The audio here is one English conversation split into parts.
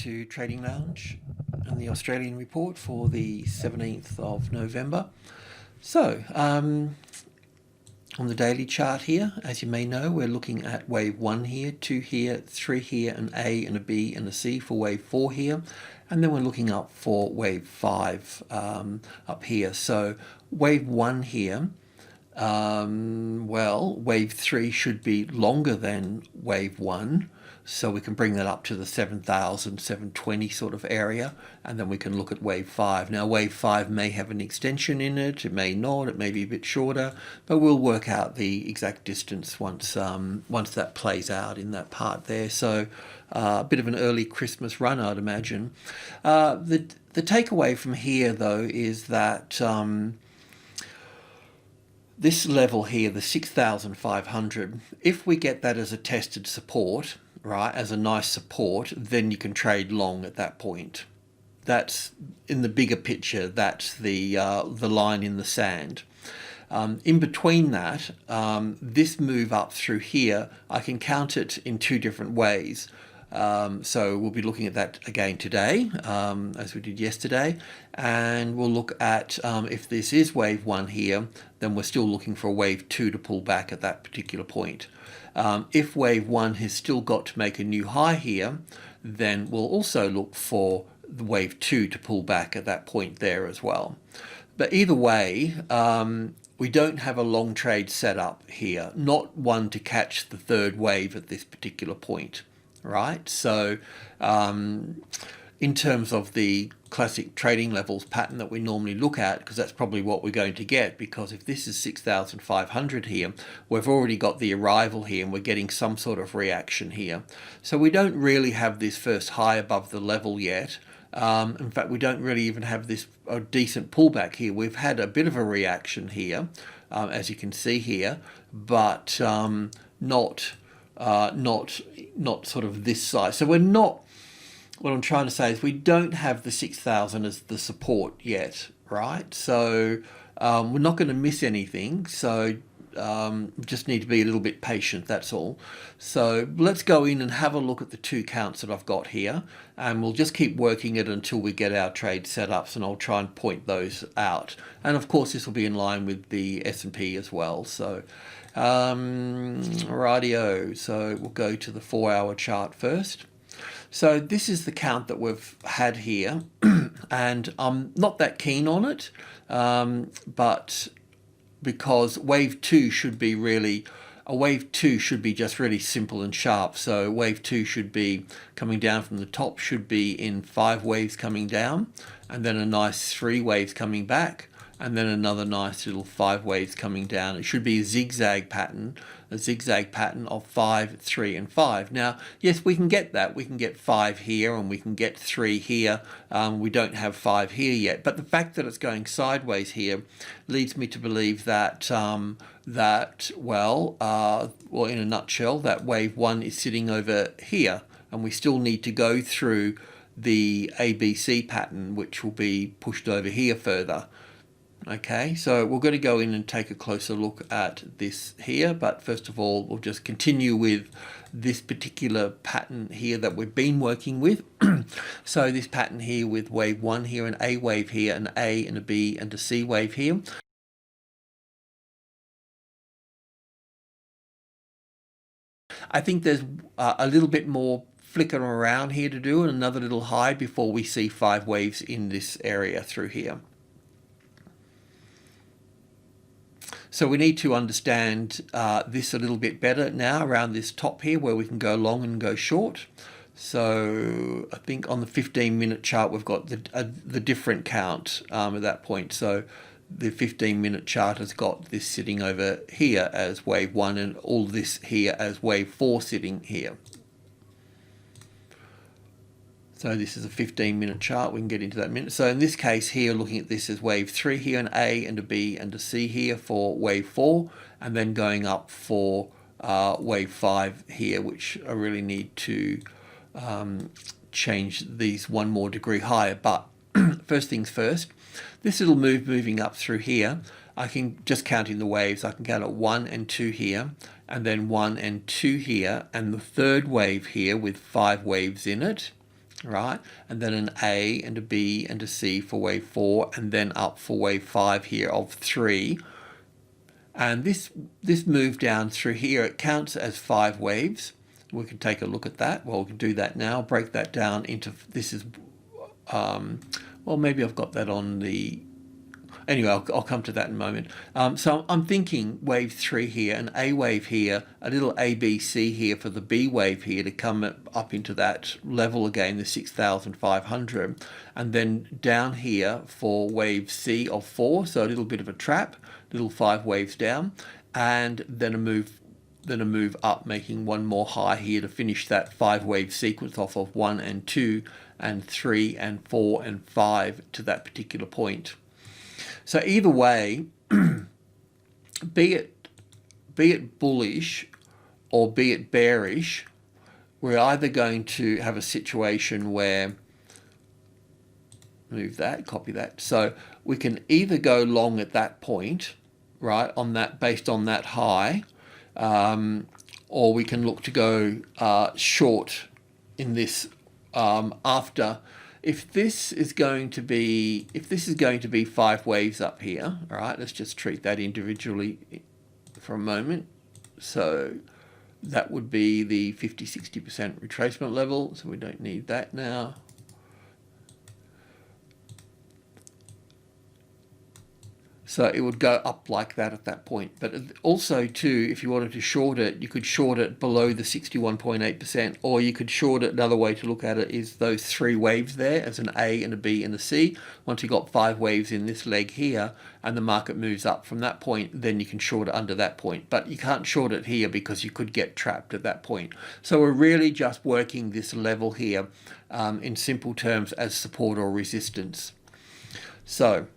to Trading Lounge and the Australian report for the 17th of November. So, on the daily chart here, as you may know, we're looking at wave 1 here, 2 here, 3 here, an A and a B and a C for wave 4 here. And then we're looking up for wave 5 up here. So wave 1 here, well, wave 3 should be longer than wave 1. So we can bring that up to the 7,720 sort of area, and then we can look at wave 5. Now wave 5 may have an extension in it, it may not, it may be a bit shorter, but we'll work out the exact distance once that plays out in that part there. So a bit of an early Christmas run, I'd imagine. The takeaway from here though is that this level here, the 6,500, if we get that as a tested support, right, as a nice support, then you can trade long at that point. That's in the bigger picture, that's the line in the sand. In between that, this move up through here, I can count it in two different ways. So we'll be looking at that again today, as we did yesterday, and we'll look at if this is wave 1 here, then we're still looking for a wave 2 to pull back at that particular point. If wave 1 has still got to make a new high here, then we'll also look for the wave 2 to pull back at that point there as well. But either way, we don't have a long trade set up here, not one to catch the third wave at this particular point. Right, so in terms of the classic trading levels pattern that we normally look at, because that's probably what we're going to get, because if this is 6,500 here, we've already got the arrival here and we're getting some sort of reaction here. So we don't really have this first high above the level yet. In fact, we don't really even have this decent pullback here. We've had a bit of a reaction here, as you can see here, but not sort of this size. So we're not, what I'm trying to say is we don't have the 6,000 as the support yet, right? So we're not going to miss anything. So we just need to be a little bit patient, that's all. So let's go in and have a look at the two counts that I've got here, and we'll just keep working it until we get our trade setups, and I'll try and point those out. And of course this will be in line with the S&P as well. So rightio, so we'll go to the 4-hour chart first. So this is the count that we've had here, and I'm not that keen on it, but because wave 2 should be really, a wave 2 should be just really simple and sharp. So wave 2 should be coming down from the top, should be in 5 waves coming down, and then a nice 3 waves coming back, and then another nice little 5 waves coming down. It should be a zigzag pattern of 5, 3, and 5. Now, yes, we can get that. We can get 5 here, and we can get 3 here. We don't have 5 here yet. But the fact that it's going sideways here leads me to believe that, well, in a nutshell, that wave 1 is sitting over here, and we still need to go through the ABC pattern, which will be pushed over here further. Okay, so we're going to go in and take a closer look at this here, but first of all we'll just continue with this particular pattern here that we've been working with. So this pattern here with wave 1 here, an A wave here, an A and a B and a C wave here. I think there's a little bit more flickering around here to do, and another little high before we see 5 waves in this area through here. So we need to understand this a little bit better now around this top here, where we can go long and go short. So I think on the 15-minute chart we've got the different count at that point. So the 15-minute chart has got this sitting over here as wave 1 and all this here as wave 4 sitting here. So this is a 15-minute chart. We can get into that in a minute. So in this case here, looking at this as wave 3 here, an A and a B and a C here for wave 4, and then going up for wave 5 here, which I really need to change these 1 more degree higher. But first things first, this little move moving up through here, I can just count in the waves. I can count at 1 and 2 here, and then 1 and 2 here, and the third wave here with 5 waves in it. right? And then an A and a B and a C for wave 4, and then up for wave 5 here of 3. And this move down through here, it counts as 5 waves. We can take a look at that. Well, we can do that now. Break that down into, this is, well, maybe I've got that on the, anyway, I'll come to that in a moment. So I'm thinking wave 3 here, an A wave here, a little ABC here for the B wave here to come up into that level again, the 6,500, and then down here for wave C of 4, so a little bit of a trap, little 5 waves down, and then a move up, making one more high here to finish that 5 wave sequence off of 1 and 2 and 3 and 4 and 5 to that particular point. So either way, be it bullish or be it bearish, we're either going to have a situation where, move that, copy that. So we can either go long at that point, right, on that, based on that high, or we can look to go short in this after. If this is going to be 5 waves up here, all right, let's just treat that individually for a moment. So that would be the 50-60% retracement level, so we don't need that now. So it would go up like that at that point. But also too, if you wanted to short it, you could short it below the 61.8%, or you could short it, another way to look at it is those 3 waves there as an A and a B and a C. Once you've got 5 waves in this leg here and the market moves up from that point, then you can short it under that point. But you can't short it here because you could get trapped at that point. So we're really just working this level here in simple terms as support or resistance. So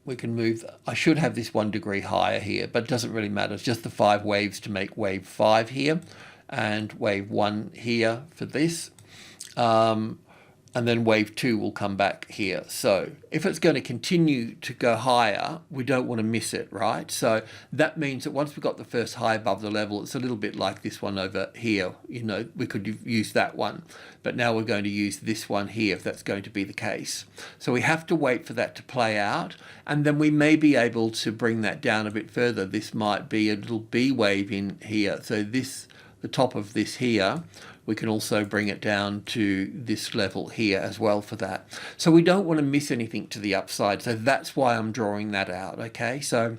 we can move, I should have this 1 degree higher here, but it doesn't really matter. It's just the 5 waves to make wave 5 here and wave 1 here for this. And then wave 2 will come back here. So if it's going to continue to go higher, we don't want to miss it, right? So that means that once we've got the first high above the level, it's a little bit like this one over here. You know, we could use that one, but now we're going to use this one here if that's going to be the case. So we have to wait for that to play out, and then we may be able to bring that down a bit further. This might be a little B wave in here. So this, the top of this here, we can also bring it down to this level here as well for that. So we don't want to miss anything to the upside. So that's why I'm drawing that out, okay? So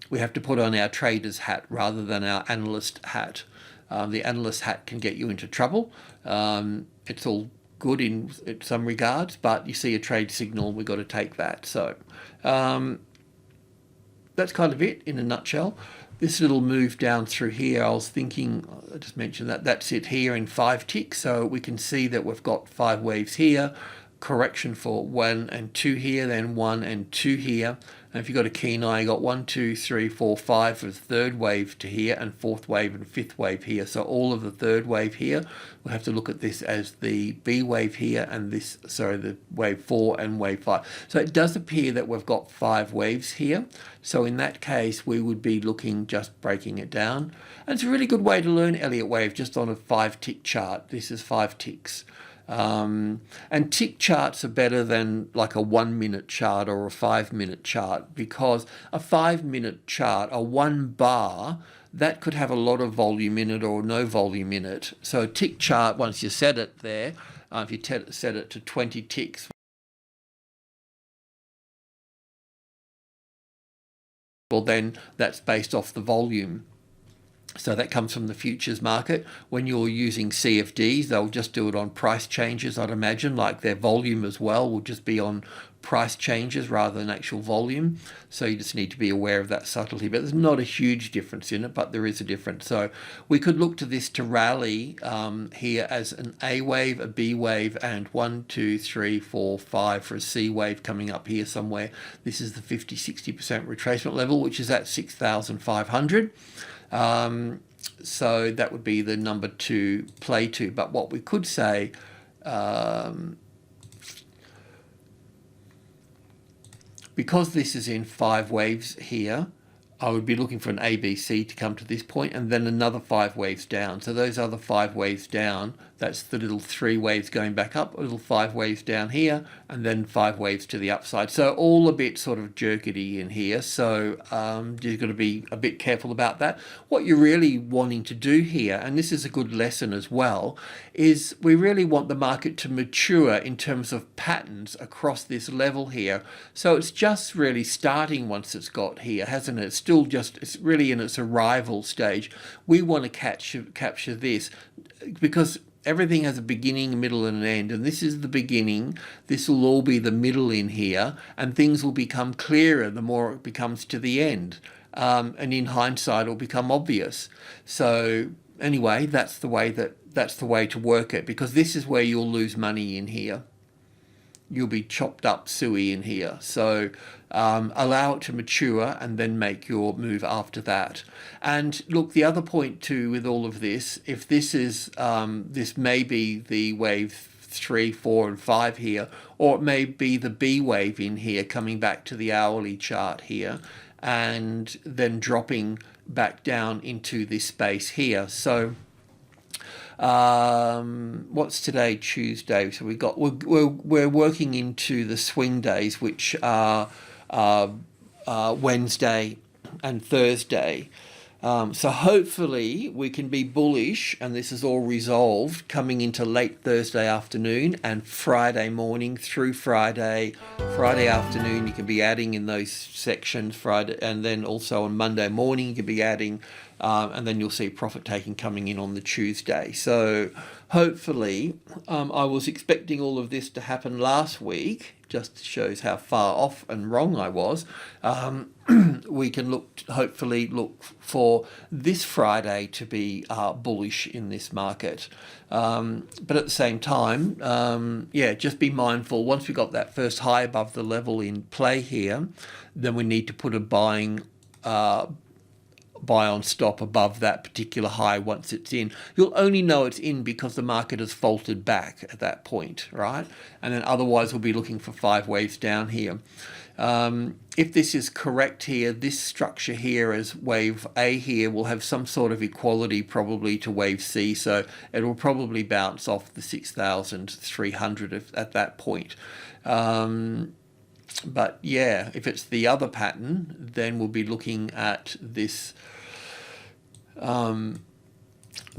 we have to put on our trader's hat rather than our analyst hat. The analyst hat can get you into trouble. It's all good in some regards, but you see a trade signal, we've got to take that. So that's kind of it in a nutshell. This little move down through here, I was thinking, I just mentioned that, that's it here in 5 ticks. So we can see that we've got 5 waves here, correction for 1 and 2 here, then 1 and 2 here. And if you've got a keen eye, you got 1, 2, 3, 4, 5 for the 3rd wave to here, and 4th wave and 5th wave here. So all of the 3rd wave here, we'll have to look at this as the B wave here, and this, sorry, the wave 4 and wave 5. So it does appear that we've got 5 waves here. So in that case, we would be looking, just breaking it down. And it's a really good way to learn Elliott Wave just on a 5-tick chart. This is 5 ticks. And tick charts are better than like a 1-minute chart or a 5-minute chart, because a 5-minute chart, a 1 bar, that could have a lot of volume in it or no volume in it. So a tick chart, once you set it there, if you set it to 20 ticks, well then that's based off the volume. So that comes from the futures market. When you're using CFDs, they'll just do it on price changes, I'd imagine, like their volume as well will just be on price changes rather than actual volume. So you just need to be aware of that subtlety. But there's not a huge difference in it, but there is a difference. So we could look to this to rally here as an A wave, a B wave, and 1, 2, 3, 4, 5 for a C wave coming up here somewhere. This is the 50-60% retracement level, which is at 6,500. So that would be the number to play to. But what we could say, because this is in 5 waves here, I would be looking for an ABC to come to this point and then another 5 waves down. So those other 5 waves down, That's the little 3 waves going back up, a little 5 waves down here, and then 5 waves to the upside. So all a bit sort of jerkety in here. So you've got to be a bit careful about that. What you're really wanting to do here, and this is a good lesson as well, is we really want the market to mature in terms of patterns across this level here. So it's just really starting once it's got here, hasn't it? It's still just, it's really in its arrival stage. We want to capture this because everything has a beginning, a middle, and an end, and this is the beginning. This will all be the middle in here, and things will become clearer the more it becomes to the end. And in hindsight, it'll become obvious. So anyway, that's the way to work it, because this is where you'll lose money in here. You'll be chopped up suey in here. So allow it to mature and then make your move after that. And look, the other point too with all of this, if this is, this may be the wave 3, 4, and 5 here, or it may be the B wave in here coming back to the hourly chart here and then dropping back down into this space here. So what's today? Tuesday. So we're working into the swing days, which are Wednesday and Thursday. So hopefully we can be bullish, and this is all resolved coming into late Thursday afternoon and Friday morning through Friday afternoon. You can be adding in those sections Friday, and then also on Monday morning you can be adding, and then you'll see profit taking coming in on the Tuesday. So hopefully, I was expecting all of this to happen last week. Just shows how far off and wrong I was. We can hopefully look for this Friday to be bullish in this market. But at the same time, yeah, just be mindful. Once we got that first high above the level in play here, then we need to put a buy on stop above that particular high once it's in. You'll only know it's in because the market has faltered back at that point, right? And then otherwise we'll be looking for 5 waves down here. If this is correct here, this structure here as wave A here will have some sort of equality probably to wave C, so it will probably bounce off the 6,300 at that point. But yeah, if it's the other pattern, then we'll be looking at this a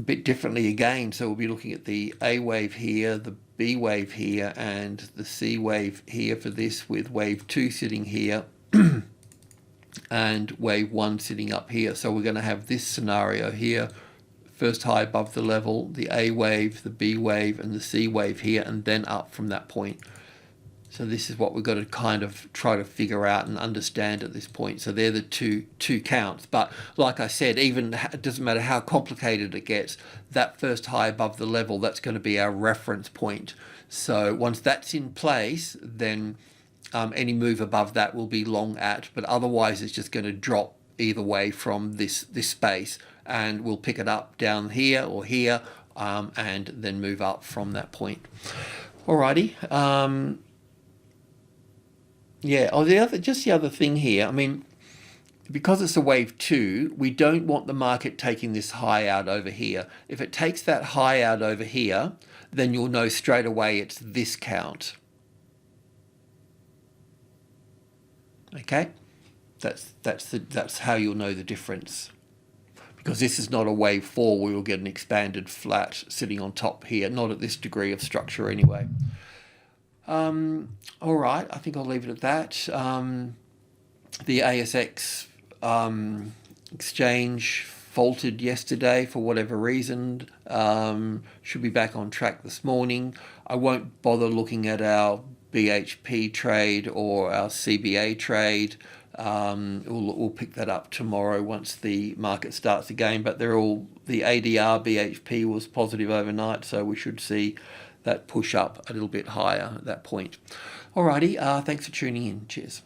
bit differently again. So we'll be looking at the A wave here, the B wave here, and the C wave here for this, with wave 2 sitting here and wave 1 sitting up here. So we're going to have this scenario here, first high above the level, the A wave, the B wave, and the C wave here, and then up from that point. So this is what we've got to kind of try to figure out and understand at this point. So they're the two counts. But like I said, even it doesn't matter how complicated it gets, that first high above the level, that's going to be our reference point. So once that's in place, then any move above that will be long at. But otherwise, it's just going to drop either way from this space, and we'll pick it up down here or here, and then move up from that point. Alrighty. Yeah, just the other thing here, I mean, because it's a wave 2, we don't want the market taking this high out over here. If it takes that high out over here, then you'll know straight away it's this count. Okay? That's how you'll know the difference. Because this is not a wave 4 where you'll get an expanded flat sitting on top here, not at this degree of structure anyway. All right, I think I'll leave it at that. The ASX exchange faltered yesterday for whatever reason. Should be back on track this morning. I won't bother looking at our BHP trade or our CBA trade. We'll pick that up tomorrow once the market starts again. But they're all, the ADR BHP was positive overnight, so we should see that push up a little bit higher at that point. Alrighty, thanks for tuning in. Cheers.